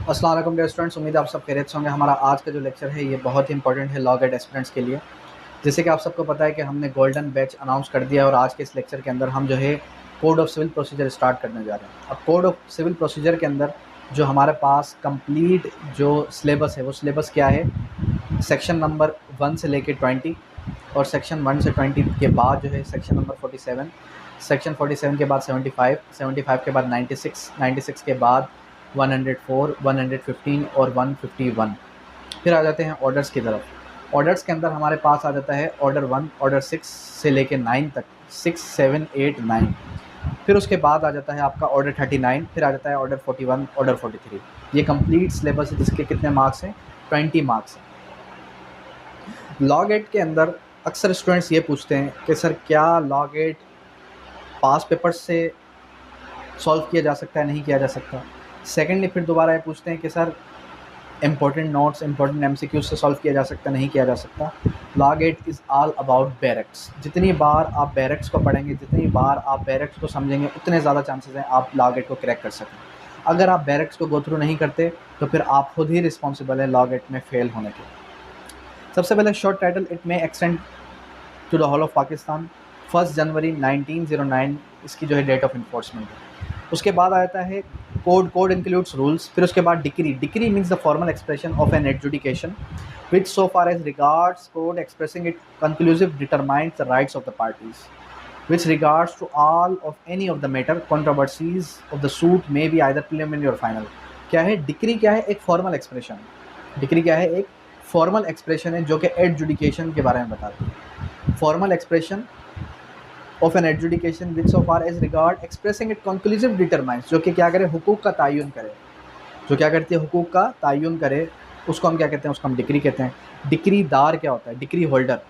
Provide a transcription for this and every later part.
अस्सलाम वालेकुम dear students, उम्मीद है आप सब खैरियत से होंगे। हमारा आज का जो लेक्चर है ये बहुत ही इंपॉर्टेंट है लॉ गेट एस्पिरेंट्स के लिए। जैसे कि आप सबको पता है कि हमने गोल्डन बैच अनाउंस कर दिया और आज के इस लेक्चर के अंदर हम जो है code of civil procedure start करने जा रहे हैं। अब कोड ऑफ सिविल प्रोसीजर के अंदर जो हमारे पास कंप्लीट जो सिलेबस है वो सिलेबस क्या है, सेक्शन नंबर 1 से लेके 20 और सेक्शन 1 से 20 के बाद जो है सेक्शन नंबर 47, सेक्शन 47 के बाद 75, 75 के बाद 96, 96 के बाद 104, 115 और 151। फिर आ जाते हैं ऑर्डर्स की तरफ। ऑर्डर्स के अंदर हमारे पास आ जाता है ऑर्डर 1, ऑर्डर 6 से लेके 9 तक, 6, 7, 8, 9। फिर उसके बाद आ जाता है आपका ऑर्डर 39, फिर आ जाता है ऑर्डर 41, ऑर्डर 43। ये कंप्लीट सिलेबस है जिसके कितने मार्क्स हैं, 20 मार्क्स हैं। लॉ गेट के अंदर अक्सर स्टूडेंट्स ये पूछते हैं कि सर क्या लॉ गेट पास पेपर्स से सॉल्व किया जा सकता है, नहीं किया जा सकता। सेकेंडली फिर दोबारा ये पूछते हैं कि sir important notes, important MCQs से सॉल्व किया जा सकता, नहीं किया जा सकता। Law gate is all about bare acts. जितनी बार आप बैरेक्स को पढ़ेंगे, जितनी बार आप बैरेक्स को समझेंगे, उतने ज़्यादा चांसेस हैं आप लॉ गेट को क्रैक कर सकें। अगर आप बैरेक्स को गो थ्रू नहीं करते तो फिर आप खुद ही रिस्पॉन्सिबल हैं लॉ गेट में फेल होने के। सबसे पहले short title, it may extend to the whole of Pakistan. 1 जनवरी 1909 इसकी जो है डेट ऑफ इन्फोर्समेंट है। उसके बाद आ जाता है कोड, कोड इंक्लूड्स रूल्स। फिर उसके बाद decree, decree means the formal expression of an adjudication which so far as regards code expressing it conclusive determines the rights of the parties which regards to all of any of the matter controversies of the suit may be either preliminary or final। क्या है decree, क्या है एक formal expression. Decree क्या है, एक formal expression है जो कि एडजुडिकेशन के बारे में बताती है। Formal expression of an adjudication which so far as regard expressing it conclusive determines, जो कि क्या करे, हुकूक का तयन करे। जो क्या करती है, हुकूक का तयन करे, उसको हम क्या कहते हैं, उसको हम डिक्री कहते हैं। डिक्री दार क्या होता है, decree holder.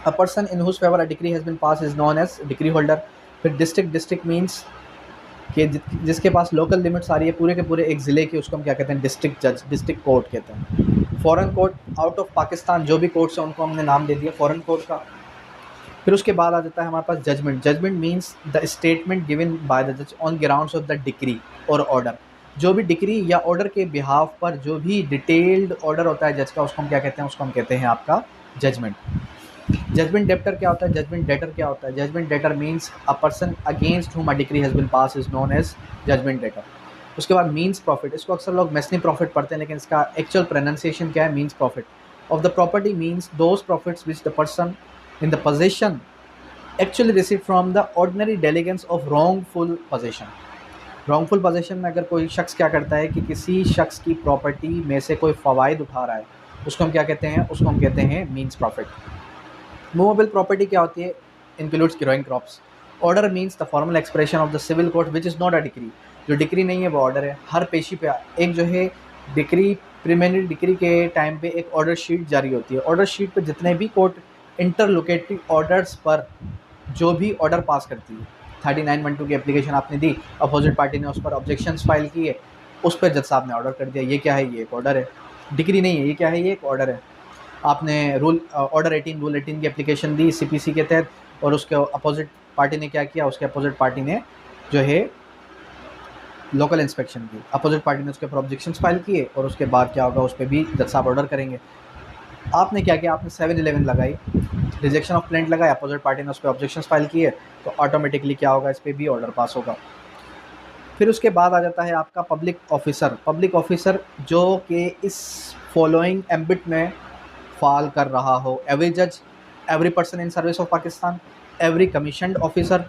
A person in whose favor a decree has been passed is known as decree holder। फिर डिस्ट्रिक्ट, डिस्ट्रिक्ट मीन्स कि जिसके पास लोकल लिमिट्स आ रही है पूरे के पूरे एक ज़िले की, उसको हम क्या कहते हैं, डिस्ट्रिक्ट जज, डिस्ट्रिक्ट कोर्ट कहते हैं। Foreign court, out of Pakistan जो भी कोर्ट्स हैं उनको हमने नाम दे दिया फॉरेन कोर्ट का। फिर उसके बाद आ जाता है हमारे पास judgment. Judgment means the statement given by the जज on grounds of the decree और ऑर्डर। जो भी डिक्री या ऑर्डर के बिहाफ पर जो भी डिटेल्ड ऑर्डर होता है जज का, उसको हम क्या कहते हैं, उसको हम कहते हैं आपका जजमेंट। जजमेंट डेप्टर क्या होता है, जजमेंट डेटर क्या होता है। Judgement debtor means a person against whom a decree has been pass is known as judgement debtor. उसके बाद मीन्स प्रॉफिट, इसको अक्सर लोग मेसनी प्रॉफिट पढ़ते हैं लेकिन इसका एक्चुअल प्रोनाउंसिएशन क्या है, means profit. Of the property means those profits which the person in the possession actually receive from the ordinary diligence of wrongful possession. Wrongful possession में अगर कोई शख्स क्या करता है कि किसी शख्स की प्रॉपर्टी में से कोई फ़वाइद उठा रहा है, उसको हम क्या कहते हैं, उसको हम कहते हैं मीन्स प्रॉफिट। मूवेबल प्रॉपर्टी क्या होती है, includes growing crops. Order means the formal expression of the civil court which is not a decree. जो डिक्री नहीं है वो ऑर्डर है। हर पेशी पे एक जो है डिक्री, प्रीलिमिनरी डिक्री के टाइम पे एक ऑर्डर शीट जारी होती है। ऑर्डर शीट पे जितने भी कोर्ट इंटरलोकेटरी ऑर्डर्स पर जो भी ऑर्डर पास करती है, 3912 की एप्लीकेशन आपने दी, अपोजिट पार्टी ने उस पर ऑब्जेक्शंस फाइल किए, उस पर जज साहब ने ऑर्डर कर दिया, ये क्या है, ये एक ऑर्डर है, डिक्री नहीं है, ये क्या है, ये एक ऑर्डर है। आपने रूल ऑर्डर 18, रूल 18 की एप्लीकेशन दी सीपीसी के तहत और उसके अपोजिट पार्टी ने क्या किया, उसके अपोजिट पार्टी ने जो है लोकल इंस्पेक्शन की, अपोजिट पार्टी ने उसके ऊपर ऑब्जेक्शंस फाइल किए और उसके बाद क्या होगा, उस पर भी जज साहब ऑर्डर करेंगे। आपने क्या किया, आपने 711 लगाई, रिजेक्शन ऑफ प्लेंट लगाया, अपोजिट पार्टी ने उस पर ऑब्जेक्शंस फाइल किए, तो ऑटोमेटिकली क्या होगा, इस पर भी ऑर्डर पास होगा। फिर उसके बाद आ जाता है आपका पब्लिक ऑफिसर। पब्लिक ऑफिसर जो कि इस फॉलोइंग एम्बिट में फॉल कर रहा हो, एवरी जज, every person in service of Pakistan, every commissioned officer,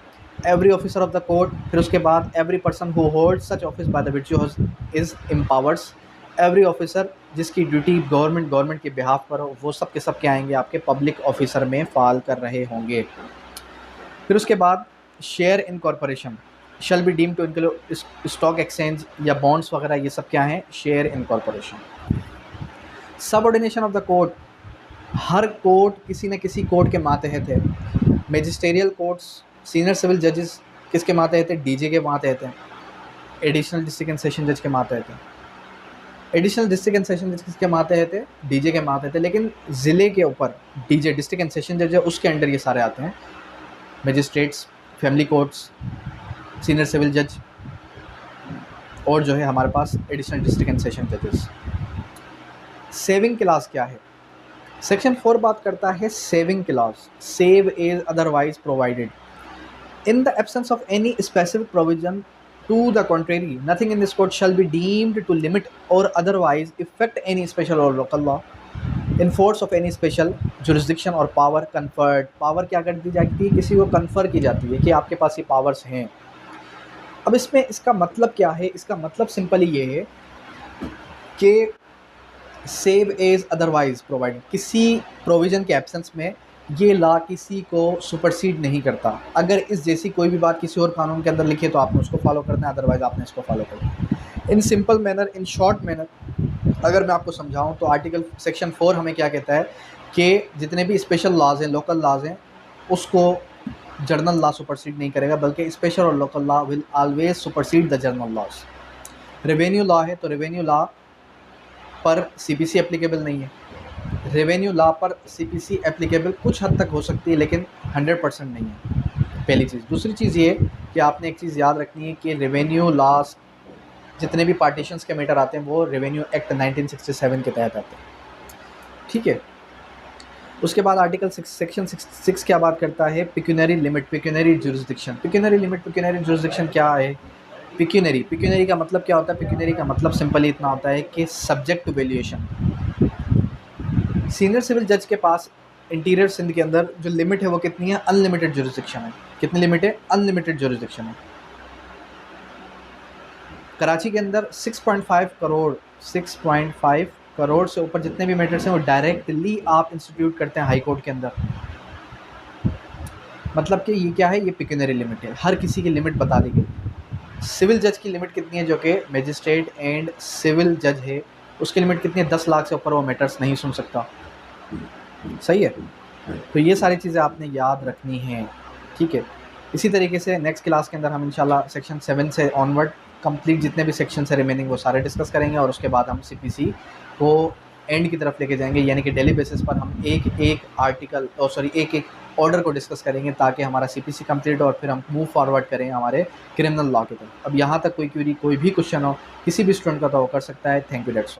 every officer of the court. फिर उसके बाद every person who hold such office by the which is empowers. Every officer जिसकी ड्यूटी गवर्नमेंट के बिहाफ पर हो, वो सब के सब क्या आएंगे, आपके पब्लिक ऑफिसर में फॉल कर रहे होंगे। फिर उसके बाद share in corporation shall be deem to include stock exchange या बॉन्ड्स वगैरह, ये सब क्या हैं, share in corporation. Subordination of the court, हर कोर्ट किसी न किसी कोर्ट के मातहत है। मैजिस्टेरियल कोर्ट्स, सीनियर सिविल जजेस किसके मातहत है, डीजे के मातहत हैं। एडिशनल डिस्ट्रिक्ट एंड सेशन जज के मातहत है। एडिशनल डिस्ट्रिक्ट एंड सेशन जज किसके मातहत है, डीजे के मातहत है। लेकिन ज़िले के ऊपर डीजे, डिस्ट्रिक्ट एंड सेशन जज है, उसके अंडर ये सारे आते हैं। Magistrates, family courts, senior civil जज और जो है हमारे पास एडिशनल डिस्ट्रिक्ट एंड सेशन जजेस। सेविंग क्लास क्या है? सेक्शन 4 बात करता है saving clause, save as otherwise provided in the absence of any specific provision to the contrary nothing in this code shall be deemed to limit or otherwise affect any special or local law in force or any special jurisdiction or power conferred. Power क्या कर दी जाती है? किसी को confer की जाती है कि आपके पास ये पावर्स हैं। अब इसमें इसका मतलब क्या है? इसका मतलब सिंपली ये है कि सेव एज अदरवाइज प्रोवाइडेड, किसी प्रोविज़न के एब्सेंस में ये लॉ किसी को सुपरसीड नहीं करता। अगर इस जैसी कोई भी बात किसी और कानून के अंदर लिखी है तो आपने उसको फॉलो करना है, अदरवाइज आपने इसको फॉलो करना है। In simple manner, in short manner अगर मैं आपको समझाऊं तो आर्टिकल सेक्शन 4 हमें क्या कहता है कि जितने भी स्पेशल लॉज हैं, लोकल लॉज हैं, उसको जर्नल लॉ सुपरसीड नहीं करेगा, बल्कि special or local law will always supersede the general laws. Revenue law है तो रेवेन्यू लॉ पर सीपीसी एप्लीकेबल नहीं है। रेवेन्यू लॉ पर सीपीसी एप्लीकेबल कुछ हद तक हो सकती है, लेकिन 100% नहीं है, पहली चीज़। दूसरी चीज़ ये कि आपने एक चीज़ याद रखनी है कि रेवेन्यू लॉज जितने भी पार्टीशंस के मैटर आते हैं वो रेवेन्यू एक्ट 1967 के तहत आते हैं, ठीक है। उसके बाद आर्टिकल सेक्शन 6 क्या बात करता है? Pecuniary limit, pecuniary jurisdiction. Pecuniary limit, pecuniary jurisdiction क्या है? पिक्यूनरी का मतलब क्या होता है? पिक्यूनरी का मतलब सिंपली इतना होता है कि subject to valuation. Senior civil जज के पास इंटीरियर सिंध के अंदर जो लिमिट है वो कितनी है? अनलिमिटेड जुरिस्डिक्शन है। कितनी लिमिट है? अनलिमिटेड जुरिस्डिक्शन है। कराची के अंदर 6.5 करोड़ से ऊपर जितने भी मैटर्स हैं वो डायरेक्टली आप इंस्टीट्यूट करते हैं हाई कोर्ट के अंदर। मतलब कि ये क्या है? ये पिक्यूनरी लिमिट है, हर किसी की लिमिट बता दी गई। सिविल जज की लिमिट कितनी है? जो कि मजिस्ट्रेट एंड सिविल जज है, उसकी लिमिट कितनी है? 10 लाख से ऊपर वो मैटर्स नहीं सुन सकता। सही है, तो ये सारी चीज़ें आपने याद रखनी है, ठीक है। इसी तरीके से नेक्स्ट क्लास के अंदर हम इंशाल्लाह सेक्शन 7 से ऑनवर्ड कंप्लीट जितने भी सेक्शन है रिमेनिंग वो सारे डिस्कस करेंगे, और उसके बाद हम सीपीसी को एंड की तरफ लेके जाएंगे, यानी कि डेली बेसिस पर हम एक ऑर्डर को डिस्कस करेंगे ताकि हमारा सीपीसी कंप्लीट हो और फिर हम मूव फॉरवर्ड करें हमारे क्रिमिनल लॉ की तरफ। अब यहाँ तक कोई क्वेरी, कोई भी क्वेश्चन हो किसी भी स्टूडेंट का तो वो कर सकता है। Thank you, that's all.